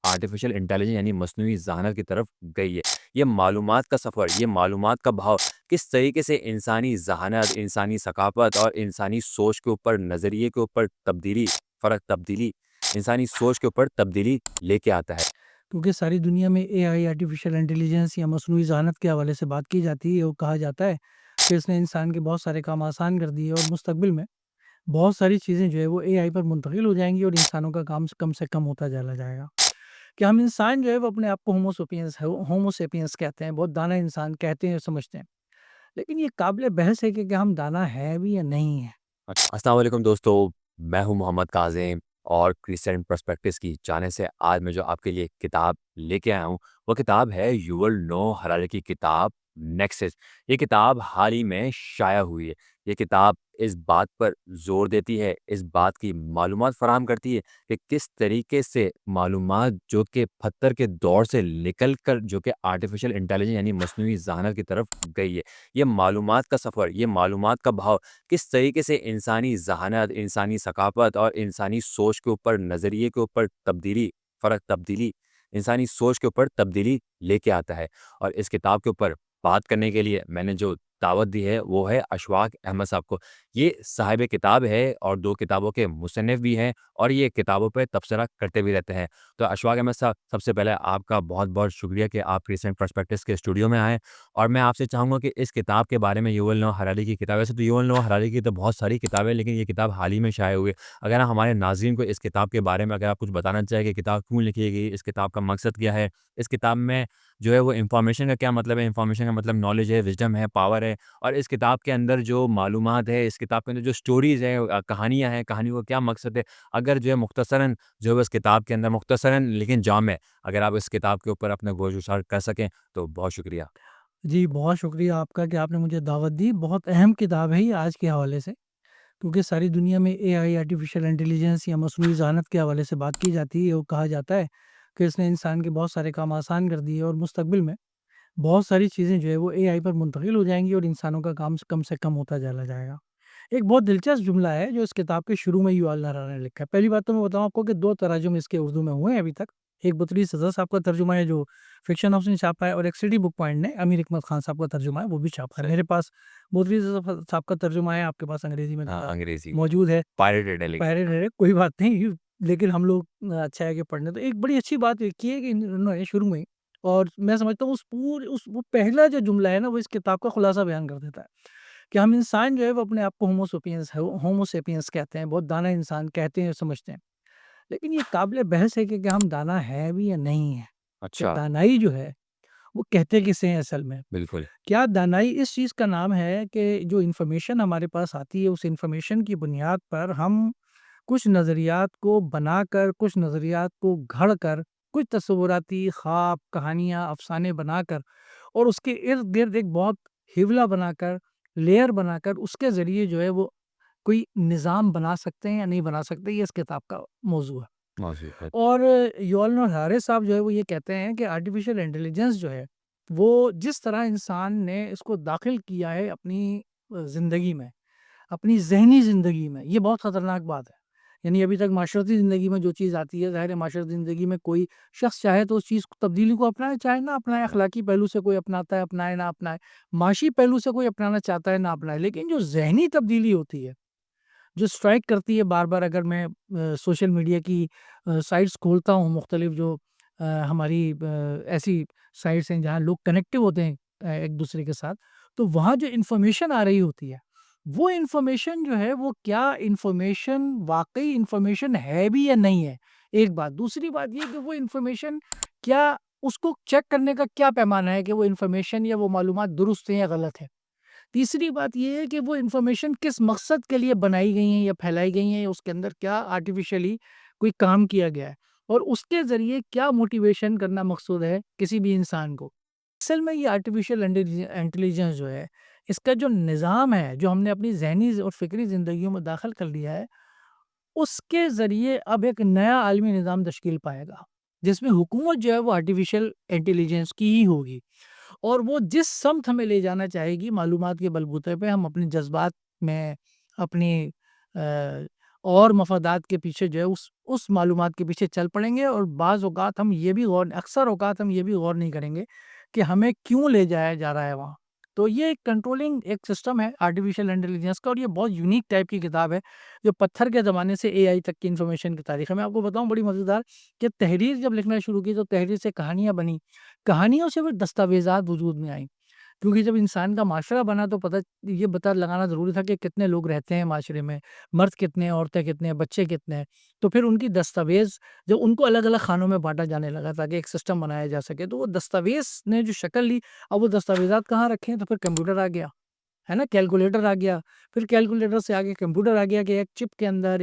Artificial intelligence यानी मस्नूई ज़हानत की तरफ गई है। ये मालूमात का सफ़र, ये मालूमात का बहाव किस तरीके से इंसानी ज़हानत, इंसानी सकाफ़त और इंसानी सोच के ऊपर, नज़रिए के ऊपर तब्दीली, इंसानी सोच के ऊपर तब्दीली लेके आता है। क्योंकि सारी दुनिया में एआई आर्टिफिशियल इंटेलिजेंस या मसनूई ज़हानत के हवाले से बात की जाती है और कहा जाता है कि इसने इंसान के बहुत सारे काम आसान कर दिए और मुस्तकबिल में बहुत सारी चीज़ें जो है वो एआई पर मुंतकिल हो जाएंगी और इंसानों का काम से कम होता चला जाएगा। कि हम इंसान जो है वो अपने आप को होमो सेपियंस कहते हैं, बहुत दाना इंसान कहते हैं, समझते हैं। लेकिन ये काबिल बहस है कि क्या हम दाना है भी या नहीं है। अस्सलाम वालेकुम दोस्तों, मैं हूं मोहम्मद काज़िम और क्रिस्टियन पर्सपेक्टिव्स की जानिब से आज मैं जो आपके लिए किताब लेके आया हूं, वो किताब है युवल नोह हरारी की किताब नेक्सस। ये किताब हाल ही में शाया हुई है। ये किताब इस बात पर ज़ोर देती है, इस बात की मालूमात फ़राहम करती है कि किस तरीके से मालूमात जो कि पत्थर के दौर से निकल कर जो कि आर्टिफ़िशियल इंटेलिजेंस यानी मस्नूई ज़हानत की तरफ गई है। ये मालूमात का सफ़र, ये मालूमात का बहाव किस तरीके से इंसानी ज़हानत, इंसानी सकाफ़त और इंसानी सोच के ऊपर, नज़रिए के ऊपर तब्दीली, इंसानी सोच के ऊपर तब्दीली लेके आता है। और इस किताब के ऊपर बात करने के लिए मैंने जो दावत दी है, वो है अशफाक अहमद साहब को। ये साहिब किताब है और 2 किताबों के मुसन्निफ़ भी हैं और ये किताबों पे तबसरा करते भी रहते हैं। तो अशफाक अहमद साहब, सबसे पहले आपका बहुत-बहुत शुक्रिया कि आप रिसेंट पर्सपेक्टिव्स के स्टूडियो में आए और मैं आपसे चाहूँगा कि इस किताब के बारे में युवल नोह हरारी की किताब, वैसे तो युवल नोह हरारी की तो बहुत सारी किताबें हैं, लेकिन ये किताब हाल ही में शाये हुई है। अगर आप हमारे नाज़रीन को इस किताब के बारे में अगर आप कुछ बताना चाहें कि किताब क्यों लिखी गई, इस किताब का मकसद क्या है? इस किताब में जो है वो इन्फॉर्मेशन का क्या मतलब है? इन्फॉर्मेशन का मतलब नॉलेज है, विज़डम है, पावर है और इस किताब के अंदर जो मालूमात है, इस किताब के अंदर जो स्टोरीज़ हैं कहानियाँ हैं, कहानियों का क्या मकसद है? अगर जो है मुख्तसरन जो है वो इस किताब के अंदर मुख्तसरन लेकिन जामे अगर आप इस किताब के ऊपर अपना गोश-गुज़ार कर सकें, तो बहुत शुक्रिया। जी, बहुत शुक्रिया आपका कि आपने मुझे दावत दी। बहुत अहम किताब है ये आज के हवाले से, क्योंकि सारी दुनिया में एआई आर्टिफिशियल इंटेलिजेंस या मसनूई ज़हानत के हवाले से बात की जाती है और कहा जाता है कि इसने इंसान के बहुत सारे काम आसान कर दिए और मुस्तकबिल में बहुत सारी चीज़ें जो है वो एआई पर मुंतकिल हो जाएँगी और इंसानों का काम से कम होता चला जाएगा। एक बहुत दिलचस्प जुमला है जो इस किताब के शुरू में युval नोह ने लिखा है। पहली बात तो मैं बताऊँ आपको कि 2 तराजुम इसके उर्दू में हुए हैं अभी तक। एक बतरी सज़ा साहब का तर्जुमा है जो फ़िक्शन हाउस ने छापा है और एक सिटी बुक पॉइंट ने अमीर हिकमत खान साहब का तर्जुमा है, वो भी छापा है। मेरे पास बतरी सज़ा साहब का तर्जुमा है, आपके पास अंग्रेज़ी में हाँ, अंग्रेज़ी मौजूद है। पायरेटेड है लेकिन। पैरेड है, कोई बात नहीं, लेकिन हम लोग अच्छा है कि पढ़ने तो एक बड़ी अच्छी बात लिखी है कि इन्होंने शुरू में ही और मैं समझता हूँ उस वो पहला जो जुमला है ना, वो इस किताब का खुलासा बयान कर देता है, कि हम इंसान जो है वो अपने आप को होमो सेपियंस कहते हैं, बहुत दाना इंसान कहते हैं, समझते हैं। लेकिन ये काबिल बहस है कि क्या हम दाना है भी या नहीं है? कि अच्छा, दानाई जो है, वो कहते किसे हैं असल में? बिल्कुल। क्या दानाई इस चीज़ का नाम है कि जो इन्फॉर्मेशन हमारे पास आती है, उस इन्फॉर्मेशन की बुनियाद पर हम कुछ नज़रियात को बनाकर, कुछ नज़रियात को घड़कर, कुछ तसव्वुराती ख़्वाब, कहानियाँ, अफ़साने बनाकर और उसके इर्द-गिर्द एक बहुत हिवला बनाकर, लेयर बनाकर उसके ज़रिए जो है वो कोई निज़ाम बना सकते हैं या नहीं बना सकते, ये इस किताब का मौज़ू है। मौज़ूद है। और युval नोह हरारी साहब जो है वो ये कहते हैं कि आर्टिफ़िशियल इंटेलिजेंस जो है, वो जिस तरह इंसान ने इसको दाख़िल किया है अपनी ज़िंदगी में, अपनी ज़हनी ज़िंदगी में, ये बहुत ख़तरनाक बात है। यानी अभी तक माशरती ज़िंदगी में जो चीज़ आती है, ज़ाहिर है माशरती ज़िंदगी में कोई शख़्स चाहे तो उस चीज़ को तब्दीली को अपनाए, चाहे ना अपनाए, अख़लाक़ी पहलू से कोई अपनाता है, अपनाए ना अपनाए, माशी पहलू से कोई अपनाना चाहता है ना अपनाए। लेकिन जो ज़हनी तब्दीली होती है, जो स्ट्राइक करती है बार-बार अगर मैं सोशल मीडिया की साइट्स खोलता हूँ मुख्तलिफ जो हमारी ऐसी साइट्स हैं जहाँ लोग कनेक्टिव होते हैं एक-दूसरे के साथ, तो वहाँ जो इन्फॉर्मेशन आ रही होती है, वो इन्फॉर्मेशन जो है वो क्या इन्फॉर्मेशन वाक़ई इन्फॉर्मेशन है भी या नहीं है, एक बात। दूसरी बात ये कि वो इन्फॉर्मेशन क्या उसको चेक करने का क्या पैमाना है कि वो इन्फॉर्मेशन या वो मालूमात दुरुस्त है या गलत है। तीसरी बात ये है कि वो इन्फॉर्मेशन किस मकसद के लिए बनाई गई हैं या फैलाई गई हैं या उसके अंदर क्या आर्टिफ़िशियली कोई काम किया गया है और उसके ज़रिए क्या मोटिवेशन करना मकसूद है किसी भी इंसान को। असल में ये आर्टिफ़िशियल इंटेलिजेंस जो है, इसका जो निज़ाम है, जो हमने अपनी ज़हनी और फ़िक्री ज़िंदगियों में दाख़िल कर लिया है, उसके ज़रिए अब एक नया आलमी निज़ाम तश्कील पाएगा, जिसमें हुकूमत जो है वो आर्टिफ़िशियल इंटेलिजेंस की ही होगी। और वो जिस समत हमें ले जाना चाहेगी मालूमात के बलबूते पे हम अपने जज़्बात में, अपनी और मफादात के पीछे जो है उस मालूमात के पीछे चल पड़ेंगे, और बाज़ औक़ात हम ये भी अक्सर औक़ात हम ये भी गौर नहीं करेंगे कि हमें क्यों ले जाया जा रहा है वहाँ। तो ये एक कंट्रोलिंग एक सिस्टम है आर्टिफ़िशियल इंटेलिजेंस का, और ये बहुत यूनिक टाइप की किताब है, जो पत्थर के ज़माने से एआई तक की इन्फॉर्मेशन की तारीख़ है। मैं आपको बताऊँ बड़ी मज़ेदार, कि तहरीर जब लिखना शुरू की तो तहरीर से कहानियाँ बनी, कहानियों से फिर दस्तावेज़ात वजूद में आईं। क्योंकि जब इंसान का माशरा बना तो पता लगाना ज़रूरी था कि कितने लोग रहते हैं माशरे में, मर्द कितने हैं, औरतें कितने हैं, बच्चे कितने हैं। तो फिर उनकी दस्तावेज़ जब उनको अलग-अलग खानों में बाँटा जाने लगा ताकि एक सिस्टम बनाया जा सके, तो वो दस्तावेज़ ने जो शक्ल ली, अब वो दस्तावेज़ात कहाँ रखे हैं, तो फिर कंप्यूटर आ गया, है ना? कैलकुलेटर आ गया, फिर कैलकुलेटर से आगे कंप्यूटर आ गया कि एक चिप के अंदर,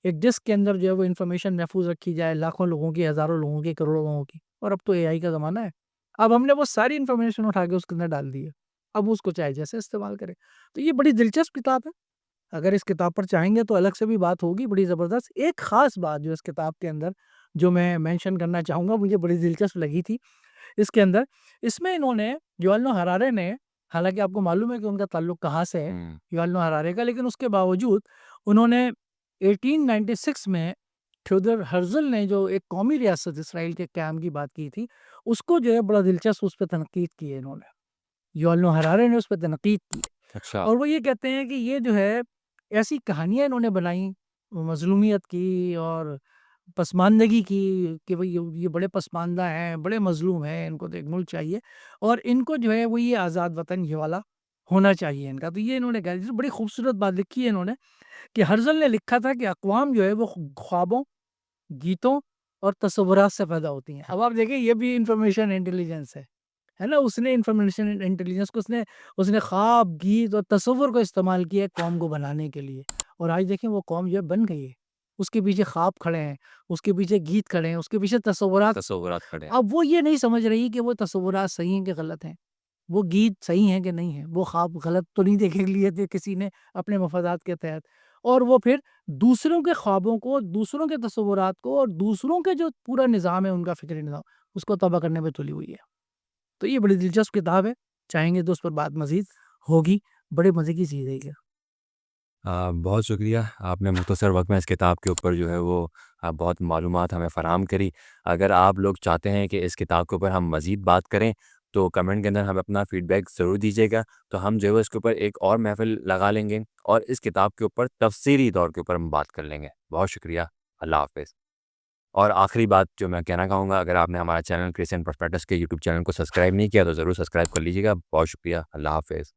एक डिस्क के अंदर जो है वो इन्फॉर्मेशन महफ़ूज़ रखी जाए, लाखों लोगों की, हज़ारों लोगों की, करोड़ों लोगों की। और अब तो एआई का ज़माना है। अब हमने वो सारी इन्फॉर्मेशन उठा के उसके अंदर डाल दी है। अब उसको चाहे जैसे इस्तेमाल करें। तो ये बड़ी दिलचस्प किताब है। अगर इस किताब पर चाहेंगे तो अलग से भी बात होगी बड़ी ज़बरदस्त। एक ख़ास बात जो इस किताब के अंदर जो मैं मेंशन करना चाहूँगा, मुझे बड़ी दिलचस्प लगी थी इसके अंदर, इसमें इन्होंने युval नोह हरारे ने, हालाँकि आपको मालूम है कि उनका ताल्लुक कहाँ से है, हुँ। युval नोह हरारे का, लेकिन उसके बावजूद उन्होंने 1896 में थियोडोर हर्ज़ल ने जो एक कौमी रियासत इसराइल के क़याम की बात की थी, उसको जो है बड़ा दिलचस्प उस पे तनकीद की है इन्होंने। युval नोह हरारे ने उस पे तनकीद की है, अच्छा। और वो ये कहते हैं कि ये जो है ऐसी कहानियाँ इन्होंने बनाई मज़लूमियत की और पसमानदगी की, कि भई ये बड़े पसमानदा हैं, बड़े मज़लूम हैं, इनको तो एक मुल्क चाहिए, और इनको जो है वो ये आज़ाद वतन ये वाला होना चाहिए इनका। तो ये इन्होंने कहा, बड़ी खूबसूरत बात लिखी है इन्होंने, कि हर्ज़ल ने लिखा था कि अक़वाम जो है वो ख्वाबों, गीतों और तसव्वुरात से पैदा होती हैं। अब आप देखिए, ये भी इन्फॉर्मेशन इंटेलिजेंस है ना? उसने इन्फॉर्मेशन इंटेलिजेंस को उसने उसने ख्वाब, गीत और तसव्वुर को इस्तेमाल किया है कौम को बनाने के लिए, और आज देखें वो कौम जो है बन गई है। उसके पीछे ख्वाब खड़े हैं, उसके पीछे गीत खड़े हैं, उसके पीछे तसव्वुरात। तसव्वुरात खड़े हैं। अब वो ये नहीं समझ रही कि वो तसव्वुरात सही हैं कि गलत हैं, वो गीत सही हैं कि नहीं हैं, वो ख्वाब गलत तो नहीं देख लिए थे किसी ने अपने मफादात के तहत, और वो फिर दूसरों के ख्वाबों को, दूसरों के तसव्वुरात को, और दूसरों के जो पूरा निज़ाम है उनका फ़िक्री निज़ाम, उसको तबाह करने पे तुली हुई है। तो ये बड़ी दिलचस्प किताब है, चाहेंगे तो उस पर बात मज़ीद होगी, बड़े मज़े की चीज़ है ये। बहुत शुक्रिया, आपने मुख्तसर वक़्त में इस किताब के ऊपर जो है वो बहुत मालूमात हमें फ़राहम करी। अगर आप लोग चाहते हैं कि इस किताब के ऊपर हम मज़ीद बात करें, तो कमेंट के अंदर हमें अपना फ़ीडबैक ज़रूर दीजिएगा, तो हम जो है वो इसके ऊपर एक और महफ़िल लगा लेंगे और इस किताब के ऊपर तफ़सीली तौर के ऊपर हम बात कर लेंगे। बहुत शुक्रिया, अल्लाह हाफ़िज़। और आखिरी बात जो मैं कहना चाहूँगा, अगर आपने हमारा चैनल क्रिश्चियन पर्सपेक्टिव्स के यूट्यूब चैनल को सब्सक्राइब नहीं किया, तो ज़रूर सब्सक्राइब कर लीजिएगा। बहुत शुक्रिया, अल्लाह हाफ़िज़।